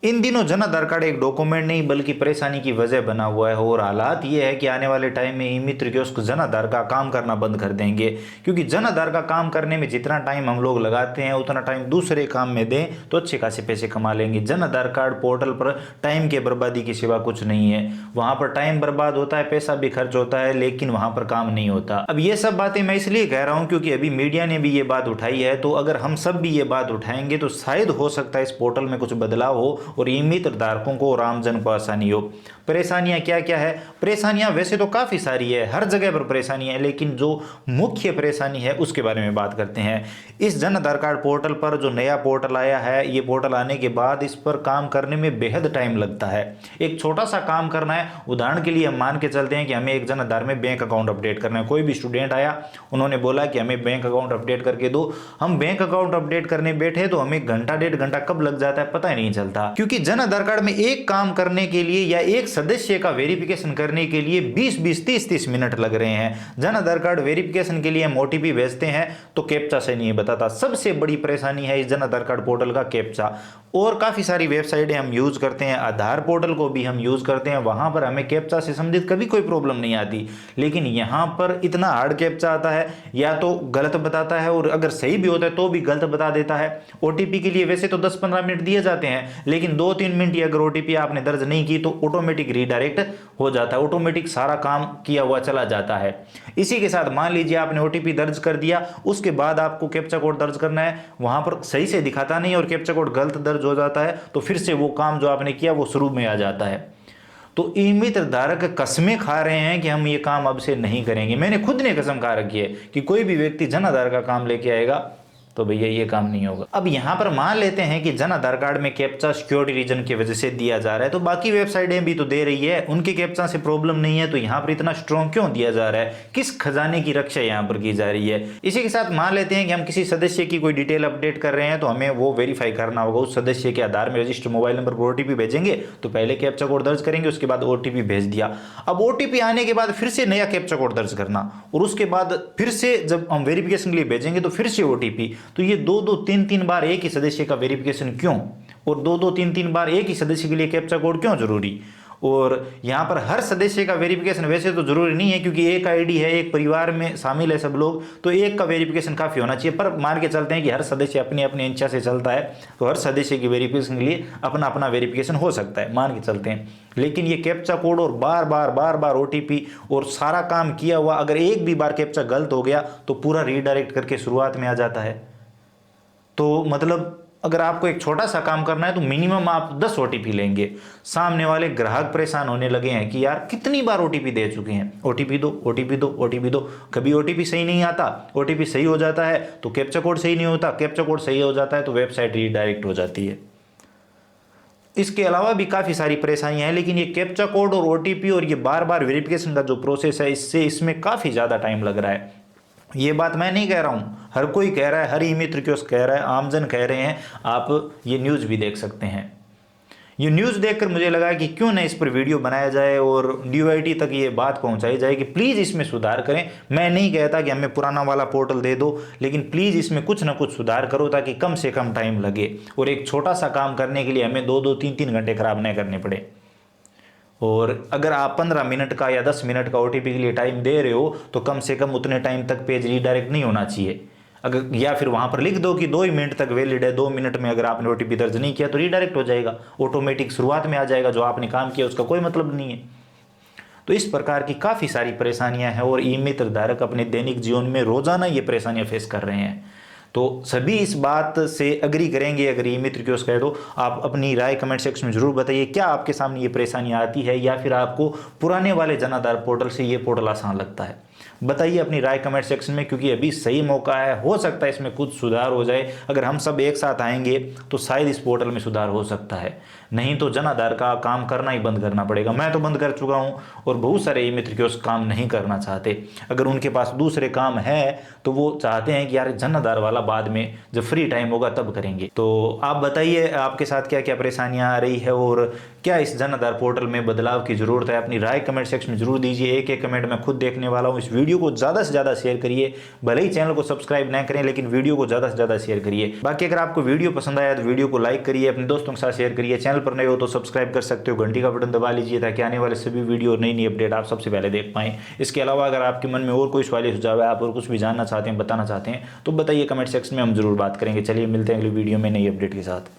इन दिनों जन आधार कार्ड एक डॉक्यूमेंट नहीं बल्कि परेशानी की वजह बना हुआ है और हालात ये है कि आने वाले टाइम में ई मित्र कियोस्क जन आधार का काम करना बंद कर देंगे, क्योंकि जन आधार का काम करने में जितना टाइम हम लोग लगाते हैं उतना टाइम दूसरे काम में दें तो अच्छे खासे पैसे कमा लेंगे। जन आधार कार्ड पोर्टल पर टाइम के बर्बादी की सिवा कुछ नहीं है। वहां पर टाइम बर्बाद होता है, पैसा भी खर्च होता है, लेकिन वहां पर काम नहीं होता। अब ये सब बातें मैं इसलिए कह रहा हूं क्योंकि अभी मीडिया ने भी ये बात उठाई है, तो अगर हम सब भी ये बात उठाएंगे तो शायद हो सकता है इस पोर्टल में कुछ बदलाव हो और ई मित्र धारकों को और आमजन को आसानी हो। परेशानियां क्या क्या है? परेशानियां वैसे तो काफी सारी है, हर जगह पर परेशानी है, लेकिन जो मुख्य परेशानी है उसके बारे में बात करते हैं। इस जन आधार कार्ड पोर्टल पर जो नया पोर्टल आया है, ये पोर्टल आने के बाद इस पर काम करने में बेहद टाइम लगता है। एक छोटा सा काम करना है, उदाहरण के लिए हम मान के चलते हैं कि हमें एक जन आधार में बैंक अकाउंट अपडेट करना है। कोई भी स्टूडेंट आया, उन्होंने बोला कि हमें बैंक अकाउंट अपडेट करके दो। हम बैंक अकाउंट अपडेट करने बैठे तो हमें घंटा डेढ़ घंटा कब लग जाता है पता ही नहीं चलता, क्योंकि जन आधार कार्ड में एक काम करने के लिए या एक सदस्य का वेरिफिकेशन करने के लिए 20-20 30-30 मिनट लग रहे हैं। जन आधार कार्ड वेरिफिकेशन के लिए हम ओटीपी भेजते हैं तो कैप्चा से नहीं बताता। सबसे बड़ी परेशानी है इस जन आधार कार्ड पोर्टल का कैप्चा। और काफी सारी वेबसाइटें हम यूज करते हैं, आधार पोर्टल को भी हम यूज करते हैं, वहां पर हमें कैप्चा से संबंधित कभी कोई प्रॉब्लम नहीं आती, लेकिन यहां पर इतना हार्ड कैप्चा आता है, या तो गलत बताता है और अगर सही भी होता है तो भी गलत बता देता है। ओटीपी के लिए वैसे तो 10-15 मिनट दिए जाते हैं, लेकिन 2-3 मिनट की अगर ओटीपी आपने दर्ज नहीं की तो ऑटोमेटिक रीडायरेक्ट हो जाता है, ऑटोमेटिक सारा काम किया हुआ चला जाता है। इसी के साथ मान लीजिए आपने ओटीपी दर्ज कर दिया, उसके बाद आपको कैप्चा कोड दर्ज करना है, वहां पर सही से दिखाता नहीं और कैप्चा कोड गलत दर्ज हो जाता है, तो फिर से वो काम जो आपने किया वो शुरू में आ जाता है। तो ई मित्र धारक कसमें खा रहे हैं कि हम ये काम अब से नहीं करेंगे। मैंने खुद ने कसम खा रखी है कि कोई भी व्यक्ति जन आधार का काम लेके आएगा तो भैया ये काम नहीं होगा। अब यहां पर मान लेते हैं कि जन आधार कार्ड में कैप्चा सिक्योरिटी रीजन की वजह से दिया जा रहा है, तो बाकी वेबसाइटें भी तो दे रही है, उनके कैप्चा से प्रॉब्लम नहीं है, तो यहां पर इतना स्ट्रॉन्ग क्यों दिया जा रहा है? किस खजाने की रक्षा यहां पर की जा रही है? इसी के साथ मान लेते हैं कि हम किसी सदस्य की कोई डिटेल अपडेट कर रहे हैं तो हमें वो वेरीफाई करना होगा। उस सदस्य के आधार में रजिस्टर्ड मोबाइल नंबर पर ओटीपी भेजेंगे तो पहले कैप्चा कोड दर्ज करेंगे, उसके बाद ओटीपी भेज दिया। अब ओटीपी आने के बाद फिर से नया कैप्चा कोड दर्ज करना और उसके बाद फिर से जब हम वेरिफिकेशन के लिए भेजेंगे तो फिर से ओटीपी। तो ये 2-2 3-3 बार एक ही सदस्य का वेरिफिकेशन क्यों, और 2-2 3-3 बार एक ही सदस्य के लिए कैप्चा कोड क्यों जरूरी? और यहां पर हर सदस्य का वेरिफिकेशन वैसे तो जरूरी नहीं है, क्योंकि एक आईडी है, एक परिवार में शामिल है सब लोग, तो एक का वेरिफिकेशन काफी होना चाहिए। पर मान के चलते हैं कि हर सदस्य अपनी अपनी इच्छा से चलता है, तो हर सदस्य की वेरिफिकेशन के लिए अपना अपना वेरिफिकेशन हो सकता है, मान के चलते हैं। लेकिन ये कैप्चा कोड और बार बार ओटीपी और सारा काम किया हुआ, अगर एक भी बार कैप्चा गलत हो गया तो पूरा रीडायरेक्ट करके शुरुआत में आ जाता है। तो मतलब अगर आपको एक छोटा सा काम करना है तो मिनिमम आप 10 ओटीपी लेंगे। सामने वाले ग्राहक परेशान होने लगे हैं कि यार कितनी बार ओटीपी दे चुके हैं, ओटीपी दो ओटीपी दो ओटीपी दो। कभी ओटीपी सही नहीं आता, ओटीपी सही हो जाता है तो कैप्चा कोड सही नहीं होता, कैप्चा कोड सही हो जाता है तो वेबसाइट रीडायरेक्ट हो जाती है। इसके अलावा भी काफ़ी सारी परेशानियां हैं, लेकिन ये कैप्चा कोड और ओटीपी और ये बार बार वेरिफिकेशन का जो प्रोसेस है, इसमें काफ़ी ज़्यादा टाइम लग रहा है। ये बात मैं नहीं कह रहा हूँ, हर कोई कह रहा है, हर ई मित्र कियोस्क कह रहा है, आमजन कह रहे हैं। आप ये न्यूज़ भी देख सकते हैं। ये न्यूज़ देखकर मुझे लगा कि क्यों ना इस पर वीडियो बनाया जाए और DOIT तक ये बात पहुंचाई जाए कि प्लीज़ इसमें सुधार करें। मैं नहीं कहता कि हमें पुराना वाला पोर्टल दे दो, लेकिन प्लीज़ इसमें कुछ ना कुछ सुधार करो ताकि कम से कम टाइम लगे और एक छोटा सा काम करने के लिए हमें 2-2 3-3 घंटे खराब नहीं करने पड़े। और अगर आप 15 मिनट का या 10 मिनट का ओटीपी के लिए टाइम दे रहे हो तो कम से कम उतने टाइम तक पेज रीडायरेक्ट नहीं होना चाहिए। अगर या फिर वहां पर लिख दो कि 2 ही मिनट तक वैलिड है, 2 मिनट में अगर आपने ओटीपी दर्ज नहीं किया तो रीडायरेक्ट हो जाएगा, ऑटोमेटिक शुरुआत में आ जाएगा। जो आपने काम किया उसका कोई मतलब नहीं है। तो इस प्रकार की काफ़ी सारी परेशानियां हैं और ई मित्र धारक अपने दैनिक जीवन में रोजाना ये परेशानियां फेस कर रहे हैं। तो सभी इस बात से अग्री करेंगे। अगर ई मित्र कियोस्क कहे तो आप अपनी राय कमेंट सेक्शन में जरूर बताइए, क्या आपके सामने ये परेशानियां आती है या फिर आपको पुराने वाले जन आधार पोर्टल से ये पोर्टल आसान लगता है? बताइए अपनी राय कमेंट सेक्शन में, क्योंकि अभी सही मौका है, हो सकता है इसमें कुछ सुधार हो जाए। अगर हम सब एक साथ आएंगे तो शायद इस पोर्टल में सुधार हो सकता है, नहीं तो जन आधार का काम करना ही बंद करना पड़ेगा। मैं तो बंद कर चुका हूं और बहुत सारे ई मित्र कियोस्क काम नहीं करना चाहते। अगर उनके पास दूसरे काम है तो वो चाहते हैं कि यार जन आधार वाला बाद में जब फ्री टाइम होगा तब करेंगे। तो आप बताइए आपके साथ क्या क्या परेशानियां आ रही है और क्या इस जन आधार पोर्टल में बदलाव की जरूरत है? अपनी राय कमेंट सेक्शन में जरूर दीजिए। एक एक कमेंट मैं खुद देखने वाला हूँ। इस वीडियो वीडियो को ज़्यादा से ज़्यादा शेयर करिए, भले ही चैनल को सब्सक्राइब ना करें लेकिन वीडियो को ज़्यादा से ज़्यादा शेयर करिए। बाकी अगर आपको वीडियो पसंद आया तो वीडियो को लाइक करिए, अपने दोस्तों के साथ शेयर करिए, चैनल पर नए हो तो सब्सक्राइब कर सकते हो, घंटी का बटन दबा लीजिए ताकि आने वाले सभी वीडियो और नई नई अपडेट आप सबसे पहले देख पाएं। इसके अलावा अगर आपके मन में और कोई सवाल सुझाव है, आप और कुछ भी जानना चाहते हैं, बताना चाहते हैं तो बताइए कमेंट सेक्शन में, हम जरूर बात करेंगे। चलिए मिलते हैं अगली वीडियो में नई अपडेट के साथ।